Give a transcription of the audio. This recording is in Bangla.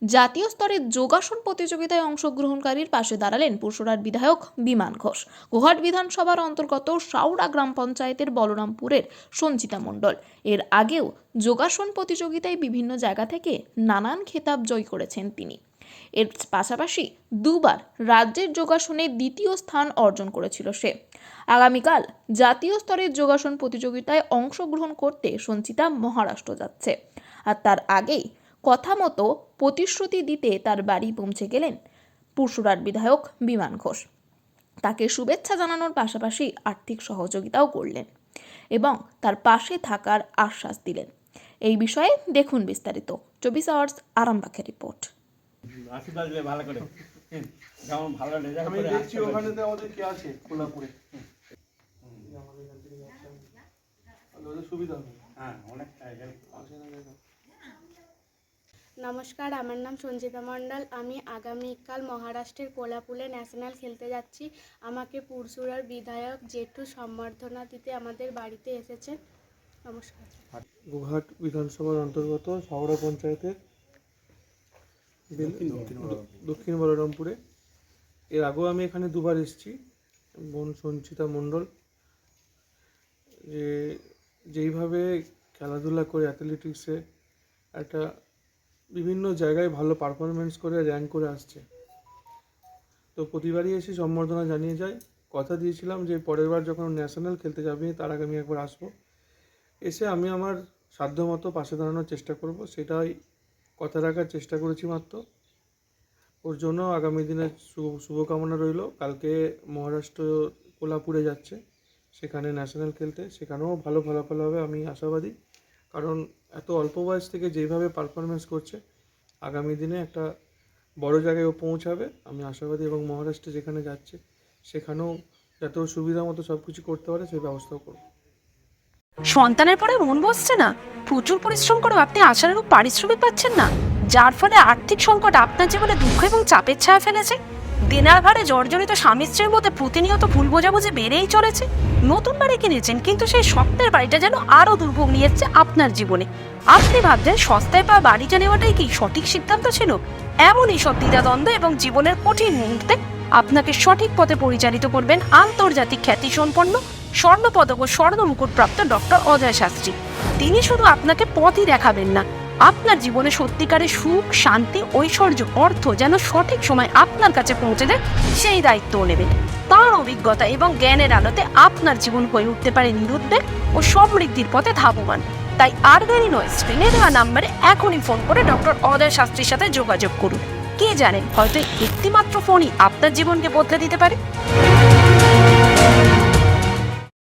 জাতীয় স্তরের যোগাসন প্রতিযোগিতায় অংশগ্রহণকারীর পাশে দাঁড়ালেন পুরসুরার বিধায়ক বিমান ঘোষ। গোঘাট বিধানসভার অন্তর্গত শাওড়া গ্রাম পঞ্চায়েতের বলরামপুরের সঞ্চিতা মণ্ডল এর আগেও যোগাসন প্রতিযোগিতায় বিভিন্ন জায়গা থেকে নানান খেতাব জয় করেছেন তিনি। এর পাশাপাশি দুবার রাজ্যের যোগাসনে দ্বিতীয় স্থান অর্জন করেছিল সে। আগামীকাল জাতীয় স্তরের যোগাসন প্রতিযোগিতায় অংশগ্রহণ করতে সঞ্চিতা মহারাষ্ট্র যাচ্ছে। আর তার আগেই কথা মতো প্রতিশ্রুতি দিতে তার বাড়ি পৌঁছে গেলেন পুরসুরার বিধায়ক বিমান ঘোষ। তাকে শুভেচ্ছা জানানোর পাশাপাশি আর্থিক সহযোগিতাও করলেন এবং তার পাশে থাকার আশ্বাস দিলেন। এই বিষয়ে দেখুন বিস্তারিত 24 আওয়ার্স আরামবাগের রিপোর্ট। আমি দেখছি ওখানে আমাদের কে আছে কোলাপুরে সুবিধা হবে। হ্যাঁ, অনেকটা হেল্প আছে না। নমস্কার, আমার নাম সঞ্চিতা মণ্ডল। আমি আগামীকাল মহারাষ্ট্রের কোলাপুরে ন্যাশনাল খেলতে যাচ্ছি। আমাকে পুরসুরার বিধায়ক জেঠু সম্বর্ধনা দিতে আমাদের বাড়িতে এসেছেন। নমস্কার। গোঘাট বিধানসভার অন্তর্গত শাওড়া পঞ্চায়েতের দক্ষিণ বলরামপুরে এর আগেও আমি এখানে দুবার এসেছি। বোন সঞ্চিতা মণ্ডল যেইভাবে খেলাধুলা করে অ্যাথলেটিক্সে একটা বিভিন্ন জায়গায় ভালো পারফরমেন্স করে র্যাঙ্ক করে আসছে, তো প্রতিবারই এসে সম্বর্ধনা জানিয়ে যায়। কথা দিয়েছিলাম যে পরের বার যখন ন্যাশনাল খেলতে যাবে তার আগে আমি একবার আসবো, এসে আমি আমার সাধ্যমতো পাশে দাঁড়ানোর চেষ্টা করব, সেটাই কথা রাখার চেষ্টা করেছি মাত্র। ওর জন্য আগামী দিনে শুভকামনা রইল। কালকে মহারাষ্ট্র কোলাপুরে যাচ্ছে, সেখানে ন্যাশনাল খেলতে, সেখানেও ভালো ফলাফল হবে আমি আশাবাদী। কারণ এত অল্প বয়স থেকে যেভাবে পারফরমেন্স করছে, আগামী দিনে একটা বড় জায়গায় ও পৌঁছাবে আমি আশাবাদী। এবং মহারাষ্ট্রে যেখানে যাচ্ছে সেখানেও যাতে ও সুবিধা মতো সব কিছু করতে পারে সেই ব্যবস্থাও করব। সন্তানের পরে মন বসছে না, প্রচুর পরিশ্রম করেও আপনি আশানুরূপ পারিশ্রমিক পাচ্ছেন না, যার ফলে আর্থিক সংকট আপনার জীবনে দুঃখ এবং চাপের ছায়া ফেলেছে। দিনার ভারে জর্জরিত স্বামী স্ত্রীর মধ্যে প্রতিনিয়ত ভুল বোঝাবুঝি বেড়েই চলেছে। নতুন বাড়ি কিনেছেন, কিন্তু সেই স্বপ্নের বাড়িটা যেন আরো দুর্ভোগ নিয়ে এসেছে আপনার জীবনে। আপনি ভাবছেন সস্তায় পাওয়া বাড়িটা নেওয়াটাই কি সঠিক সিদ্ধান্ত ছিল? এমনই সব দ্বিধাদ্বন্দ্ব এবং জীবনের কঠিন মুহূর্তে আপনাকে সঠিক পথে পরিচালিত করবেন আন্তর্জাতিক খ্যাতিসম্পন্ন স্বর্ণপদক ও স্বর্ণ মুকুটপ্রাপ্ত ডক্টর অজয় শাস্ত্রী। তিনি শুধু আপনাকে পথই দেখাবেন না, আপনার জীবনে সত্যিকারের সুখ, শান্তি, ঐশ্বর্য, অর্থ যেন সঠিক সময় আপনার কাছে পৌঁছে দেয় সেই দায়িত্বও নেবেন। তাঁর অভিজ্ঞতা এবং জ্ঞানের আলোতে আপনার জীবন হয়ে উঠতে পারে নিরুদ্বেগ ও সমৃদ্ধির পথে ধাবমান। তাই আর দেরি নয়, স্ক্রিনে দেওয়া নাম্বারে এখনই ফোন করে ডক্টর অজয় শাস্ত্রীর সাথে যোগাযোগ করুন। কে জানেন, হয়তো একটিমাত্র ফোনই আপনার জীবনকে বদলে দিতে পারে।